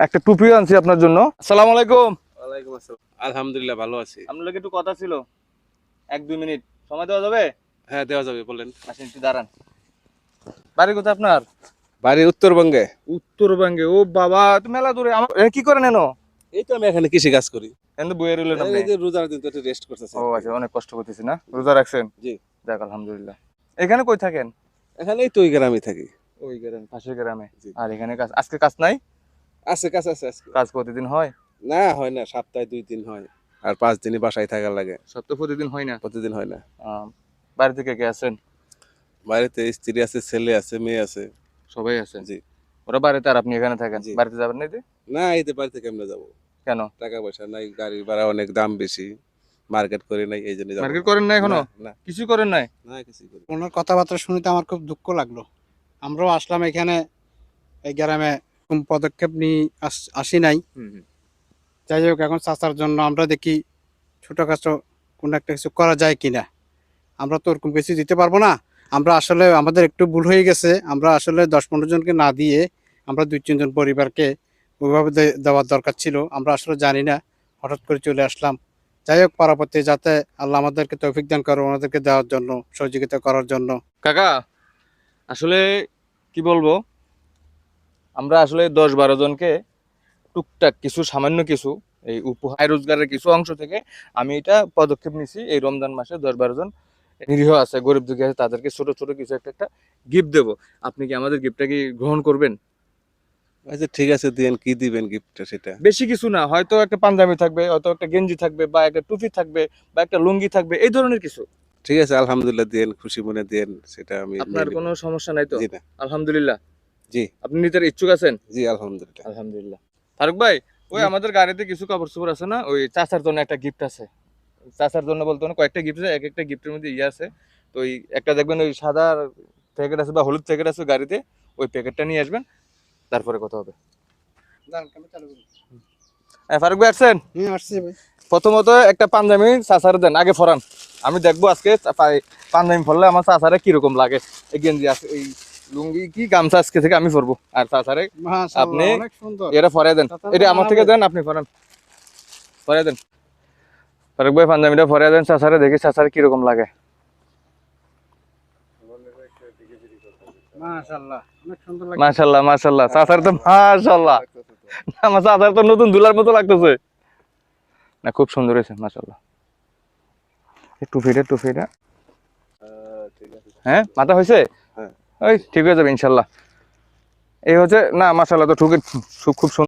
একটা টুপিও আনছি আপনার জন্য। আসসালামু আলাইকুম। ওয়ালাইকুম আসসালাম। আলহামদুলিল্লাহ ভালো আছি। আপনার লগে একটু কথা ছিল, 1-2 মিনিট সময় দেওয়া যাবে? হ্যাঁ দেওয়া যাবে, বলেন। আসেন একটু দাঁড়ান। বাড়ি কোথায় আপনার? বাড়ি উত্তরবঙ্গে। উত্তরবঙ্গে? ও বাবা, তো মেলা দূরে। কি করেন এনো? এই তো আমি এখানে কৃষি কাজ করি। এনে বইয়ে রইলেন আপনি? এই যে রোজার দিন তো একটু রেস্ট করতেছি। ও আচ্ছা, অনেক কষ্ট করতেছি না? রোজা রাখছেন? জি। যাক আলহামদুলিল্লাহ। এখানে কই থাকেন? এখানেই তো ওই গ্রামে থাকি। ওই গ্রামে, পাশের গ্রামে। জি। আর এখানে কাজ, আজকে কাজ নাই? আছে কাজ আছে আজকে। কাজ প্রতিদিন হয়? না হয় না, সপ্তাহে 2 দিন হয়। আর 5 দিনই বাসায় থাকার লাগে। সপ্তাহে প্রতিদিন হয় না? প্রতিদিন হয় না। বাড়ি থেকে কে আছেন? বাড়িতে স্ত্রী আছে, ছেলে আছে, মেয়ে আছে। সবাই আছেন? জি। ওরা বাড়িতে আর আপনি এখানে থাকেন? জি। বাড়িতে যাবেন না? না এই তো বাড়িতে কেমনে যাবো? কেন? টাকা পয়সা নাই, গাড়ি ভাড়া অনেক দাম বেশি। মার্কেট করি নাই, এই জন্য যাবো মার্কেট না। করেন না এখনো? না কিছু করেন নাই? না কিছুই করি না। ওনার কথাবার্তা শুনতে আমার খুব দুঃখ লাগলো। আমরাও আসলাম এখানে, এই গ্রামে কোন পদক্ষেপ নিয়ে আসি নাই। যাই হোক, এখন চাচার জন্য আমরা দেখি ছোটখাটো কোনো একটা কিছু করা যায় কিনা। আমরা তো ওরকম কিছু দিতে পারবো না। আমরা আসলে আমাদের একটু ভুল হয়ে গেছে। আমরা আসলে 10-15 জনকে না দিয়ে আমরা 2-3 জন পরিবারকে ওইভাবে দেওয়ার দরকার ছিল। আমরা আসলে জানি না, হঠাৎ করে চলে আসলাম। যাই হোক, পরবর্তী যাতে আল্লাহ আমাদেরকে তৌফিক দান করে ওনাদেরকে দেওয়ার জন্য, সহযোগিতা করার জন্য। কাকা, আসলে কি বলবো, আমরা আসলে 10-12 জনকে টুকটাক কিছু, সামান্য কিছু, এই উপহার রোজগারের কিছু অংশ থেকে আমি এটা পদক্ষেপ নিছি। এই রমজান মাসে 10-12 জন নিরীহ আছে, গরিব দুঃখী আছে, তাদেরকে ছোট ছোট কিছু একটা গিফট দেবো। আপনি কি আমাদের গিফটটা কি গ্রহণ করবেন? আচ্ছা ঠিক আছে, দেন কি দিবেন গিফটটা সেটা? বেশি কিছু না, হয়তো একটা পাঞ্জাবি থাকবে, হয়তো একটা গেঞ্জি থাকবে, বা একটা টুপি থাকবে, বা একটা লুঙ্গি থাকবে, এই ধরনের কিছু। ঠিক আছে আলহামদুলিল্লাহ, দেন খুশি মনে দেন, সেটা আমি আপনার কোনো সমস্যা নাই তো? জি না। আলহামদুলিল্লাহ। জি। আপনি নিতে ইচ্ছুক আছেন? জি আলহামদুলিল্লাহ। আলহামদুলিল্লাহ। ফারুক ভাই, ওই আমাদের গাড়িতে কিছু কাপড় চোপড় আছে না, ওই চাচার জন্য একটা গিফট আছে। চাচার জন্য বলতে না, কয়েকটা গিফট আছে, এক একটা গিফটের মধ্যে ইয়ে আছে। তো ওই একটা দেখবেন, ওই সাদা প্যাকেট আছে বা হলুদ প্যাকেট আছে গাড়িতে, ওই প্যাকেটটা নিয়ে আসবেন, তারপরে কথা হবে। হ্যাঁ ফারুক ভাই, আসছেন? আসছি ভাই। প্রথমত একটা পাঞ্জাবি চাচারে দেন, আগে ফরান। আমি দেখবো আজকে পাঞ্জাবি ফরলে আমার চাচারে কিরকম লাগে। এই গেঞ্জি আছে, এই লুঙ্গি কি গামছা আজকে থেকে আমি পরবো। আর চাচারে আপনি অনেক সুন্দর। এটা ফরাই দেন। এটা আমার থেকে দেন, আপনি ফরান, ফরাই দেন। ফারুক ভাই পাঞ্জাবিটা ফরাই দেন চাচারে, দেখি চাচারে কিরকম লাগে। মাশাআল্লাহ, অনেক সুন্দর লাগে। মাশাআল্লাহ মাশাআল্লাহ, চাচার তো মাশাআল্লাহ, আমার চাচার তো নতুন দুলার মতো লাগতেছে না, খুব সুন্দর হয়েছে মাশাআল্লাহ। এই টুপিটা ঠিক আছে। হ্যাঁ, মাথা হয়েছে? হ্যাঁ। ওই ঠিক হয়ে যাবে ইনশাল্লাহ। এই হচ্ছে না, মাশাআল্লাহ, তো খুব সুন্দর।